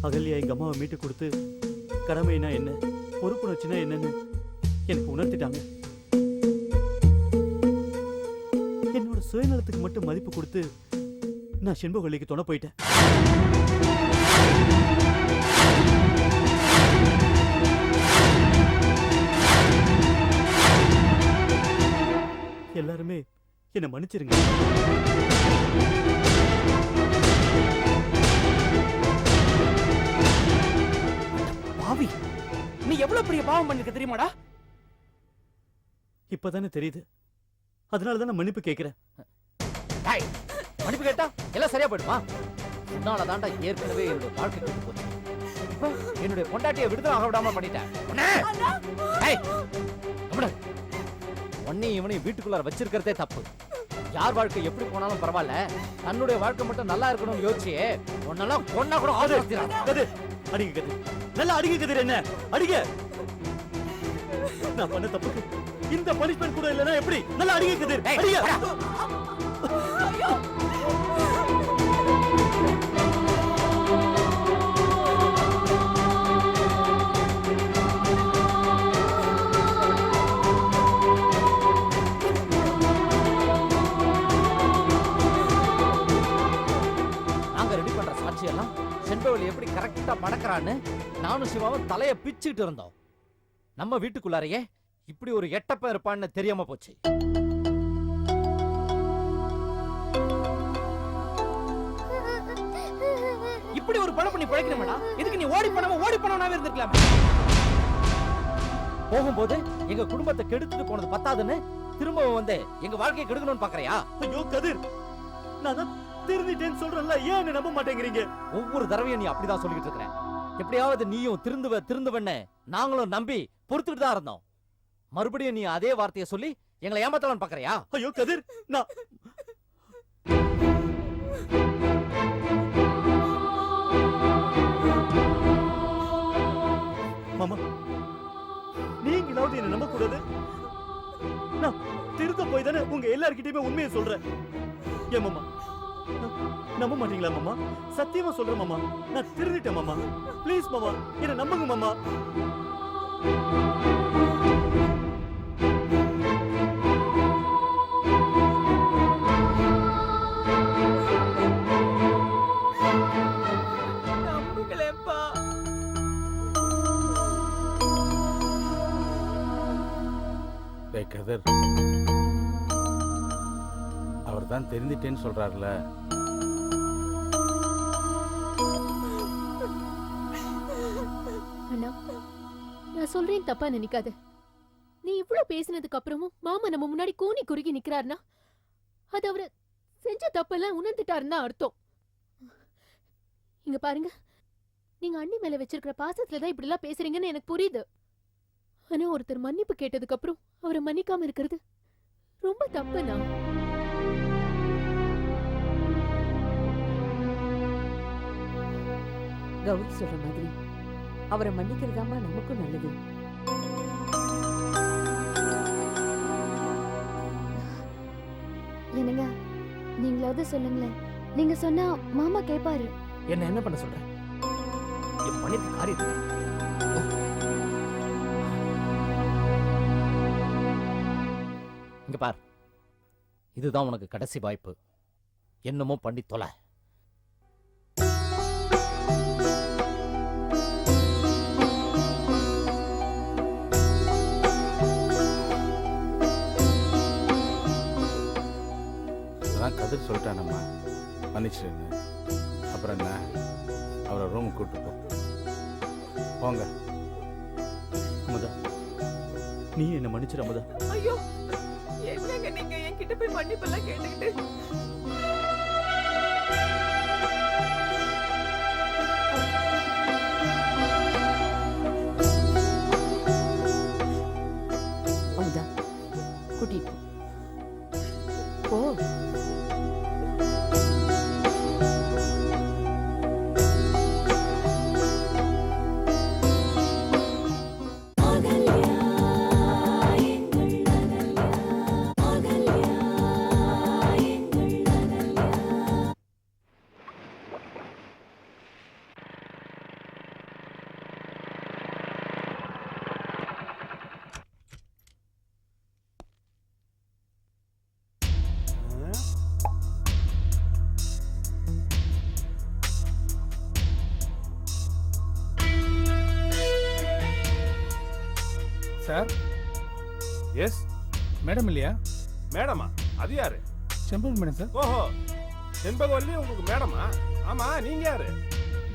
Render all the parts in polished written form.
அகல்யா எங்க அம்மாவை மீட்டு கொடுத்து கடமைனா என்ன, பொறுப்புணர்ச்சினா என்னன்னு எனக்கு உணர்த்திட்டாங்க. என்னோட சுயநலத்துக்கு மட்டும் மதிப்பு கொடுத்து நான் செண்பகவல்லிக்கு துணை போயிட்டேன். எல்லாருமே என்ன மன்னிச்சிருங்க. பாவி, நீ எவ்வளவு பெரிய பாவம் பண்ணிருக்க தெரியுமாடா? இப்பதானே தெரியுது. அதனாலதான் நான் மன்னிப்பு கேட்கிறேன். மன்னிப்பு கேட்டா எல்லாம் சரியா போயிடுமா? உன்னால தாண்டா ஏற்கனவே என்னுடைய வாழ்க்கை கெட்டு போச்சு. இப்ப என்னுடைய பொண்டாட்டியை விடுதலை ஆக விடாம பண்ணிட்டேன். உன்னையும் இவனையும் வீட்டுக்குள்ளார வச்சிருக்கிறதே தப்பு. யார் வாழ்க்கை எப்படி போனாலும் பரவாயில்ல, தன்னுடைய வாழ்க்கை மட்டும் நல்லா இருக்கணும்னு யோசிச்சே உன்னெல்லாம் கொன்னா கூட அடிங்க கதிர், நல்லா அடிங்க கதிர், என்ன அடிங்க. நான் பண்ண தப்புக்கு இந்த பனிஷ்மென்ட் கூட இல்லனா எப்படி? நல்லா அடிங்க கதிர், அடிங்க. செண்பகவல்லி எப்படி கரெக்டா மடக்கறான்னு நானும் சிவாவும் தலைய பிச்சுட்டு இருந்தோம். நம்ம வீட்டுக்குள்ளாரையே இப்படி ஒரு எட்டப்ப இருப்பான்னு தெரியாம போச்சு. இப்படி ஒரு பழப்பு நீ பிழைக்கணும்டா. இதுக்கு நீ ஓடி போனவனாவே இருந்திருக்கலாம். போகும்போது எங்க குடும்பத்தை கெடுத்துட்டு போனது பத்தாதுன்னு திரும்பவும் வந்து எங்க வாழ்க்கையை கெடுக்கணும்னு பாக்குறியா? ஐயோ கதிர், நான் திருந்திட்டேன்னு சொல்றேன்ல, ஏன் என்ன நம்ப மாட்டேங்கிறீங்க? ஒவ்வொரு தடவையும் நீ அப்படிதான் சொல்லிட்டு இருக்க. எப்படியாவது நீயும் திருந்துவன்னு நாங்களும் நம்பி பொறுத்துட்டு தான் இருந்தோம். மறுபடியும் நீ அதே வார்த்தையை சொல்லி எங்களை ஏமாத்தலாம்னு பாக்குறியா? ஐயோ கதிர், நான் மாமா, நீங்களாவது என்ன நம்ப கூடாது. நான் திருத்த போய் தானே உங்க எல்லார்கிட்டயுமே உண்மையை சொல்றேன். ஏன் மாமா நம்ப மாட்டீங்களா மாமா? சத்தியமா சொல்றேன் மாமா, நான் திருந்திட்டேன் மாமா. ப்ளீஸ் மாமா, என்ன நம்புங்க மாமா. நம்புங்களேப்பா. கதிர், அவர் தான் தெரிஞ்சிட்டேன்னு சொல்றாருல. அண்ணா, நான் சொல்றேன் தப்பா நினைக்காத. நீ இவ்வளவு பேசினதுக்கு அப்புறமும் மாமா நம்ம முன்னாடி கூனி குறுகி நிக்கிறாருன்னா அது அவரு செஞ்ச தப்பெல்லாம் உணர்ந்துட்டாருன்னு அர்த்தம். இங்க பாருங்க, நீங்க அண்ணி மேல வச்சிருக்கிற பாசத்துலதான் இப்படி எல்லாம் பேசுறீங்கன்னு எனக்கு புரியுது. ஆனா ஒருத்தர் மன்னிப்பு கேட்டதுக்கு அப்புறம் அவரை மன்னிக்காம இருக்கிறது ரொம்ப தப்புண்ணா. கௌரி சொல்ற மாதிரி அவரை மன்னிக்கிறதாமா நமக்கும் நல்லது. என்னங்க, நீங்களாவது சொல்லுங்களேன். நீங்க சொன்னா மாமா கேட்பாரு. என்ன பண்ண சொல்ற? என் பண்ணிருக்க காரியத்தை இங்க பார், இதுதான் உனக்கு கடைசி வாய்ப்பு. என்னமோ பண்ணி தொலை. கதிர் சொல்லிட்டானம்மா, மன்னிச்சிருங்க. அப்புறம் என்ன, அவரை ரூமுக்கு கூப்பிட்டு போங்க. அமுதா, நீ என்ன மன்னிச்சிரு அமுதா. ஐயோ, என்னங்க நீங்க என்கிட்ட போய் மன்னிப்பெல்லாம் கேட்டுக்கிட்டு. அமுதா, கூட்டிட்டு போ. சார் எஸ் மேடம் இல்லையா? மேடமா? அது யாரு? ChEMBL madam sir. ஓஹோ, செண்பகவல்லி உங்களுக்கு மேடமா? ஆமா, நீங்க யாரு?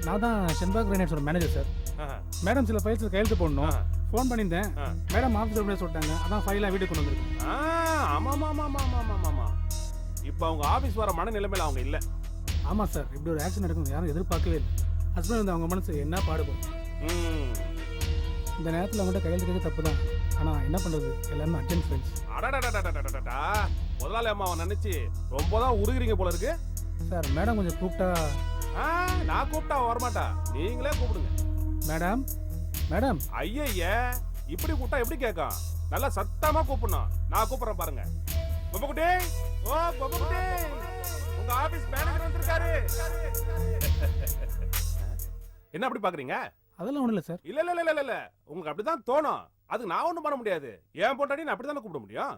நான் தான் செண்பாக் கிரைனைட்ஸோட மேனேஜர் சார். ஆஹா. மேடம் சில ஃபைல்ஸ் கையெழுத்து போடணும். ஆஹா. ஃபோன் பண்ணியிருந்தேன். ஆ. மேடம் ஆஃபீஸில் கூட சொல்லிட்டாங்க. அதான் ஃபைலாக வீட்டுக்கு கொண்டு வந்துருக்கு. ஆமா. இப்போ அவங்க ஆபீஸ் வர மனநிலைமையில அவங்க இல்ல. ஆமாம் சார், இப்படி ஒரு ஆக்ஷன் நடக்கும் யாரும் எதிர்பார்க்கவே இல்லை. ஹஸ்பண்ட் வந்து அவங்க மனசு என்ன பாடுபடும். ம். இந்த நேரத்தில் அவங்கள்ட்ட கையெழுத்து கேட்க தப்பு தான். ஆனால் என்ன பண்ணுறது, எல்லாருமே அர்ஜென்ட் ஃப்ரெண்ட்ஸ். அடடடடடடடடா. முதலாளி அம்மாவை நினைச்சு ரொம்ப தான் உருகுறீங்க போல இருக்கு. சார் மேடம் கொஞ்சம் கூப்பிட்டா. நான் கூப்பிட்டா வரமாட்டா, நீங்களே கூப்பிடுங்க. Madam madam. ஐயய்ய, இப்படி கூப்பிட்டா எப்படி கேட்கும்? நல்லா சத்தமா கூப்பிடணும். நான் கூப்பிடுறேன் பாருங்க. பொம்பக்குட்டி, ஓ பொம்பக்குட்டி, உங்க ஆபீஸ் மேனேஜர் வந்திருக்காரு. என்ன அப்படி பாக்குறீங்க? அதெல்லாம் ஒன்றும் இல்லை சார். இல்ல, உங்களுக்கு அப்படிதான் தோணும். அது நான் ஒண்ணும் பண்ண முடியாது. ஏன் பொண்டாட்டி நான் அப்படித்தானே கூப்பிட முடியும்.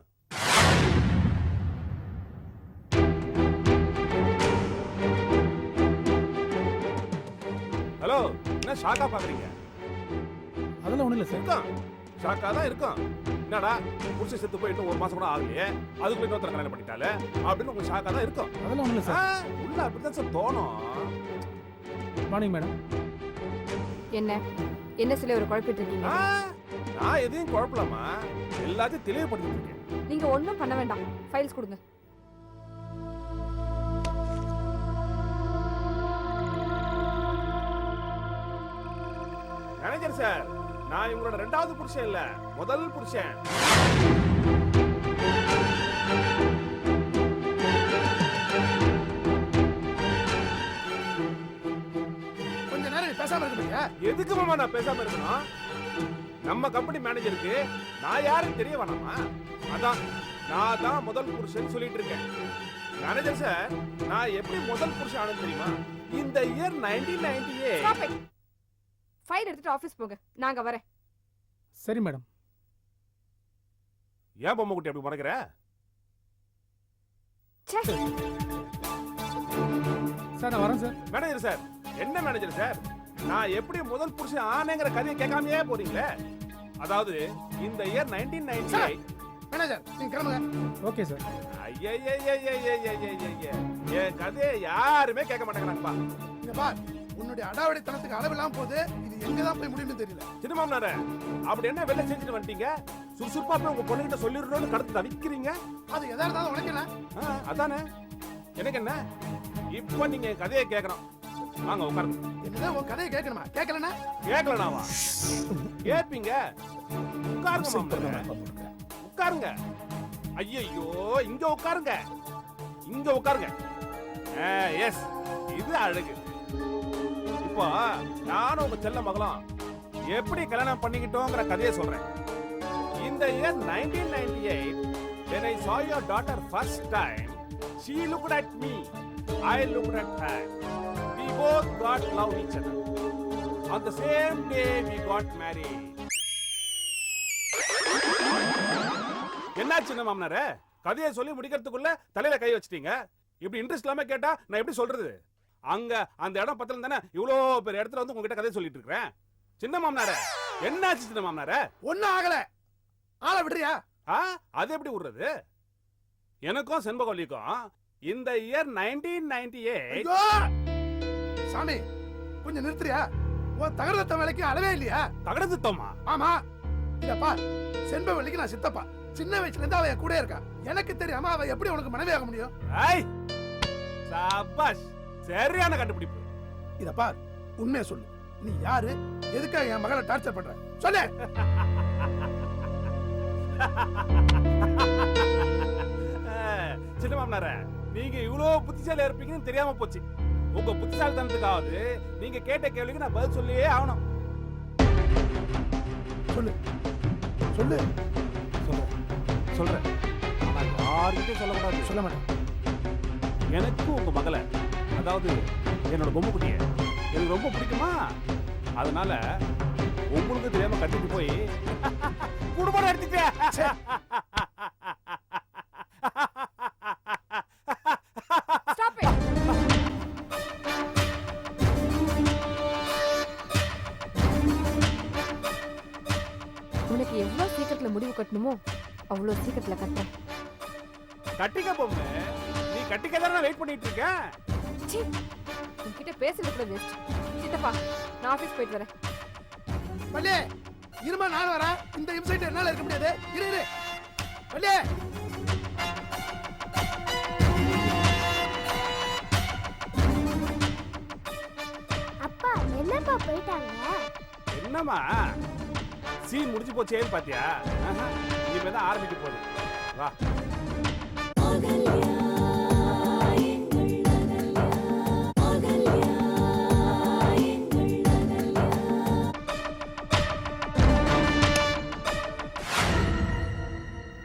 ஹலோ, என்ன ஷாக்கா பாக்குறீங்க? அதெல்லாம் ஒன்றும் இல்லை சார். இருக்கும், ஷாக்கா தான் இருக்கும். என்னடா புருஷன் செத்து போய் இன்னும் 1 மாசம் கூட ஆகலையே, அதுக்குள்ள இன்னொருத்தர கல்யாணம் பண்ணிட்டாலே அப்படின்னு உங்களுக்கு ஷாக்கா தான் இருக்கும். அதெல்லாம் ஒன்றும் இல்லை சார். உள்ள அப்படிதான் சார் தோணும். Morning madam. என்ன சொல்லி ஒரு குழப்பிட்டு இருக்கீங்க? நான் எதையும் குழப்பலாமா, எல்லாத்தையும் தெளிவுபடுத்திட்டு இருக்கேன். நீங்க ஒண்ணும் பண்ண வேண்டாம், ஃபைல்ஸ் கொடுங்க. மேனேஜர் சார், நான் இவங்களோட 2வது புருஷன் இல்ல, முதல் புருஷன். கொஞ்ச நேரம் பேசாம இருக்கீங்க. எதுக்கு மாமா நான் பேசாம இருக்கணும்? நம்ம கம்பெனி மேனேஜருக்கு நான் யாருன்னு தெரிய வேணாமா? அதான் நான் தான் முதல் புருஷன் சொல்லிட்டு இருக்கேன். மேனேஜர் சார், நான் எப்படி முதல் புருஷன் ஆனது தெரியுமா? இந்த இயர் 1998. ஃபைல் எடுத்துட்டு ஆபீஸ் போங்க, நாங்க வரேன். சரி மேடம். ஏன் பொம்மை குட்டி அப்படி முறைக்கிற? சார் நான் வரேன் சார். மேனேஜர் சார், என்ன மேனேஜர் சார், நான் எப்படி முதல் புருஷன் ஆனேங்கிற கதையை கேட்காமயே போறீங்களே. அதாவது இந்த இயர் 1998. மேனேஜர் நீங்க கிளம்புங்க. Okay sir. என் கதையை யாருமே கேட்க மாட்டேங்கிறாங்கப்பா. இங்க பார், உன்னுடைய அடாவடித்தனத்துக்கு அளவில்லாம போகுது. இது எங்க தான் போய் முடியும்னு தெரியல. சின்னமாமனாரே, அப்படி என்ன வெள்ள செஞ்சுட்டு வந்துட்டீங்க? சுறுசுறுப்பா போய் உங்க பொண்ணுகிட்ட சொல்லிடுறோம்னு கடத்து தவிக்கிறீங்க. அது எதா இருந்தாலும் உனக்கு என்ன? அதானே, எனக்கு என்ன? இப்ப நீங்க என் கதையை கேட்கணும். வாங்க உட்காருங்க. என்னதான் உன் கதையை கேட்கணுமா? கேட்கலனா? கேட்கலனாவா? கேட்பீங்க. உட்காருங்க மாமனாரே, உட்காருங்க. ஐயோ, இங்க உட்காருங்க, இங்க உட்காருங்க. எஸ், இது அழகு. இப்போ நானும் உங்க செல்ல மகளும் எப்படி கல்யாணம் பண்ணிக்கிட்டோங்கிற கதையை சொல்றேன். இந்த year 1998, when I saw your daughter first time, she looked at me, I looked at her. We both got love each other. On the same day we got married. என்ன சின்ன மாமனாரே, கதையை சொல்லி முடிக்கிறதுக்குள்ள தலையில கை வச்சிட்டீங்க. இப்படி இன்ட்ரெஸ்ட் இல்லாம கேட்டா நான் எப்படி சொல்றது? அங்க அந்த இடம் பத்தல தானே இவ்வளோ பெரிய இடத்துல வந்து உங்ககிட்ட கதையை சொல்லிட்டு இருக்கிறேன். சின்ன மாமனாரே, என்னாச்சு சின்ன மாமனாரே? ஒன்னும் ஆகல. ஆள விடுறியா? அது எப்படி விடுறது? எனக்கும் செண்பகவல்லிக்கும் இந்த இயர் 1998. சாமி கொஞ்சம் நிறுத்துறியா? உன் தகரத்த வேலைக்கு அளவே இல்லையா? தகரத்துமா? ஆமா. இத பார், செண்பகவல்லிக்கு நான் சித்தப்பா. சின்ன வயசுல இருந்து அவ கூட இருக்கா. எனக்கு தெரியாம அவ எப்படி உனக்கு மனைவி ஆக முடியும்? ஐய், சபாஷ், சரியான கண்டுபிடிப்பு. இத பார், உண்மையை சொல்லு. நீ யாரு? எதுக்காக என் மகளை டார்ச்சர் பண்ற? சொல்லு. சின்ன மாமனாரே, நீங்க இவ்வளவு புத்திசாலியா இருப்பீங்கன்னு தெரியாம போச்சு. உங்க புத்திசாலித்தனத்துக்காவது நீங்க கேட்ட கேள்விக்கு நான் பதில் சொல்லியே ஆகணும். சொல்லு சொல்லு. சொல்றேன். நான் யாருக்கிட்டையும் சொல்லக்கூடாது. சொல்ல மாட்டேன். எனக்கு உங்க மகளை, அதாவது என்னோட பொம்மை குட்டியை எனக்கு ரொம்ப பிடிக்குமா? அதனால உங்களுக்கு தெரியாம கட்டிட்டு போய் குடும்பம் எடுத்துட்டேன். உனக்கு எவ்வளவு முடிவு கட்டணுமோ அவ்வளோ சீக்கிரத்துல கட்டுறேன். கட்டிக்க பொம்மை, நீ கட்டிக்க தானே வெயிட் பண்ணிட்டு இருக்க. சீ, உன்கிட்ட பேசுறது கூட வேஸ்ட். சித்தப்பா, நான் ஆபீஸ் போயிட்டு வரேன். வள்ளி இருமா, நான் வரேன். இந்த இம்சைட் என்னால இருக்க முடியாது. இரு இரு வள்ளி. அப்பா என்னப்பா போயிட்டாங்க? என்னம்மா சீன் முடிஞ்சு போச்சே பாத்தியா? இனிமே தான் ஆரம்பிக்க போகுது. வா.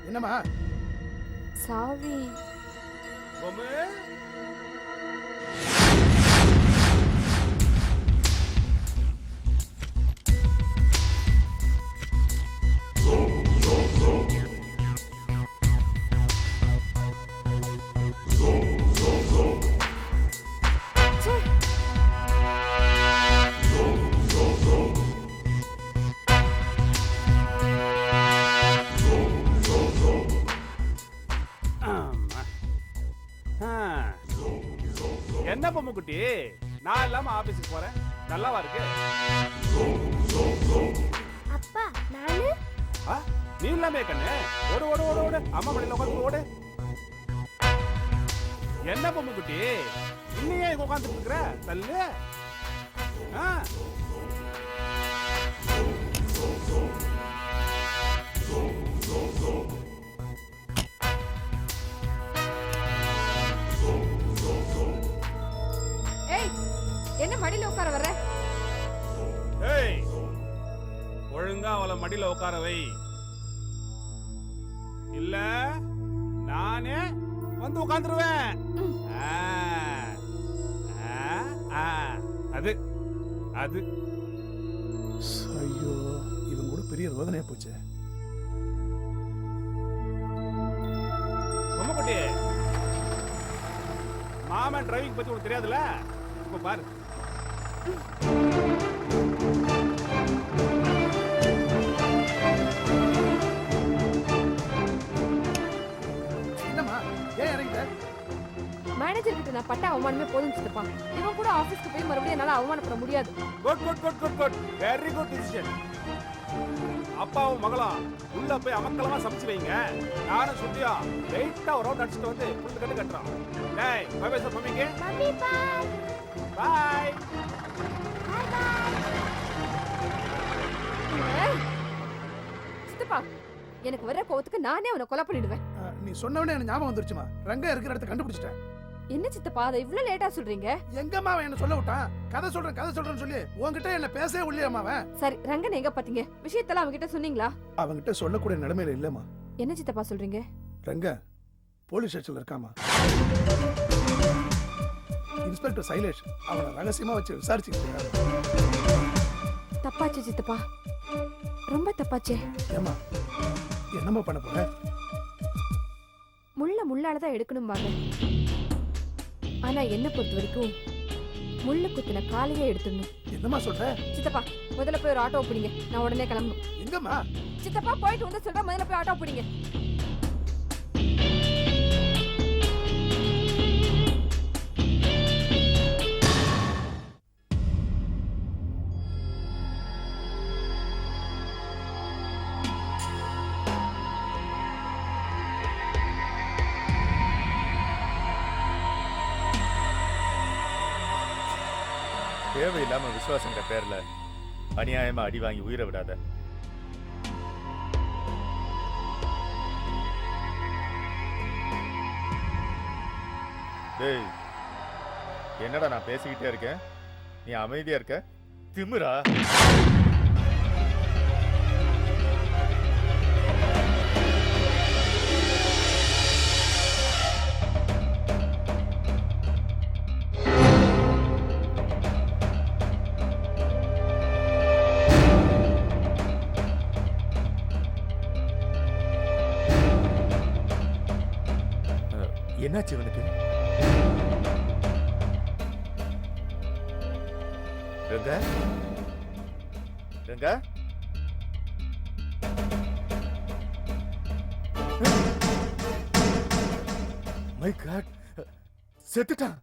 என்னம்மா? சாவி. பொம்மை, என்ன பொம்மை குட்டி, நான் இல்லாம ஆபீஸுக்கு போறேன், நல்லாவா இருக்கு? அப்பா நானு ஆ, நீ இல்லாமே கண்ணு, ஓடு ஓடு ஓடு ஓடு, அம்மா மடியில உட்காந்து ஓடு. என்ன பொம்மை குட்டி, இன்னையே உட்காந்துட்டு இருக்கிற? தள்ளு. ஆ, ஏய், என்ன மடியில உட்கார வர்ற? ஏய், ஒழுங்கா அவளை மடியில உட்கார வை, இல்ல நானே வந்து உட்காந்துருவேன். அது அது ஐயோ, இவன் கூட பெரிய ரோதனையா போச்சு. பொம்மக்குட்டி, மாமன் டிரைவிங் பத்தி உனக்கு தெரியாதுல்ல? இப்ப பாரு. என்னம்மா, ஏன் இறங்கிட்ட? மேனேஜர் கிட்ட நான் பட்ட அவமானமே போதும் சித்தப்பா. இவன் கூட ஆபீஸ்க்கு போய் மறுபடியும் என்னால அவமானப்பட முடியாது. Good good good good good, very good decision. அப்பாவும் மகளும் உள்ள போய் அமக்கலமா சமைச்சு வைங்க. நானும் சுத்தியா லைட்டா ஒரு ரவுண்ட் அடிச்சுட்டு வந்து புல்லு கட்டு கட்டுறோம். டேய், பை பை சார் மம்மிக்கு. Mummy bye. Bye. Bye bye. சித்தப்பா, எனக்கு வர கோவத்துக்கு நானே அவனை கொலை பண்ணிடுவேன். நீ சொன்னவனே எனக்கு ஞாபகம் வந்துருச்சுமா. ரங்கா இருக்கிற இடத்த கண்டுபிடிச்சிட்டேன். என்ன சித்தப்பா, அதை இவ்ளோ லேட்டா சொல்றீங்க? எங்கம்மா அவன் என்ன சொல்ல விட்டான்? கதை சொல்றேன்னு சொல்லி உன்கிட்ட என்ன பேசவே உள்ளியாமா அவன்? சரி, ரங்கன் எங்க பாத்தீங்க? விஷயத்தெல்லாம் அவன்கிட்ட சொன்னீங்களா? அவன்கிட்ட சொல்லக்கூடிய நிலைமையில இல்லம்மா. என்ன சித்தப்பா சொல்றீங்க? ரங்கா போலீஸ் ஸ்டேஷன்ல இருக்காமா. இன்ஸ்பெக்டர் சைலேஷ் அவனை ரகசியமா வச்சு விசாரிச்சுக்கிட்டு இருக்காரு. தப்பாச்சு சித்தப்பா, ரொம்ப தப்பாச்சே. ஏம்மா, என்னம்மா பண்ண போற? முள்ள முள்ளாலதான் எடுக்கணும் பாங்க. ஆனா என்ன பொறுத்த வரைக்கும் முள்ள குத்தின காலையே எடுத்துடணும். என்னம்மா சொல்ற? சித்தப்பா, முதல்ல போய் ஒரு ஆட்டோ பிடிங்க, நான் உடனே கிளம்பணும். எங்கம்மா? சித்தப்பா, போயிட்டு வந்து சொல்றேன், முதல்ல போய் ஆட்டோ பிடிங்க. தேவையில்லாம விசுவாசங்கிற பேர்ல அநியாயமா அடி வாங்கி உயிரை விடாத. டேய், என்னடா நான் பேசிக்கிட்டே இருக்கேன், நீ அமைதியா இருக்க? திமிரா? என்னாச்சு இவனுக்கு? ரங்கா, ரங்கா, மை காட், செத்துட்டான்.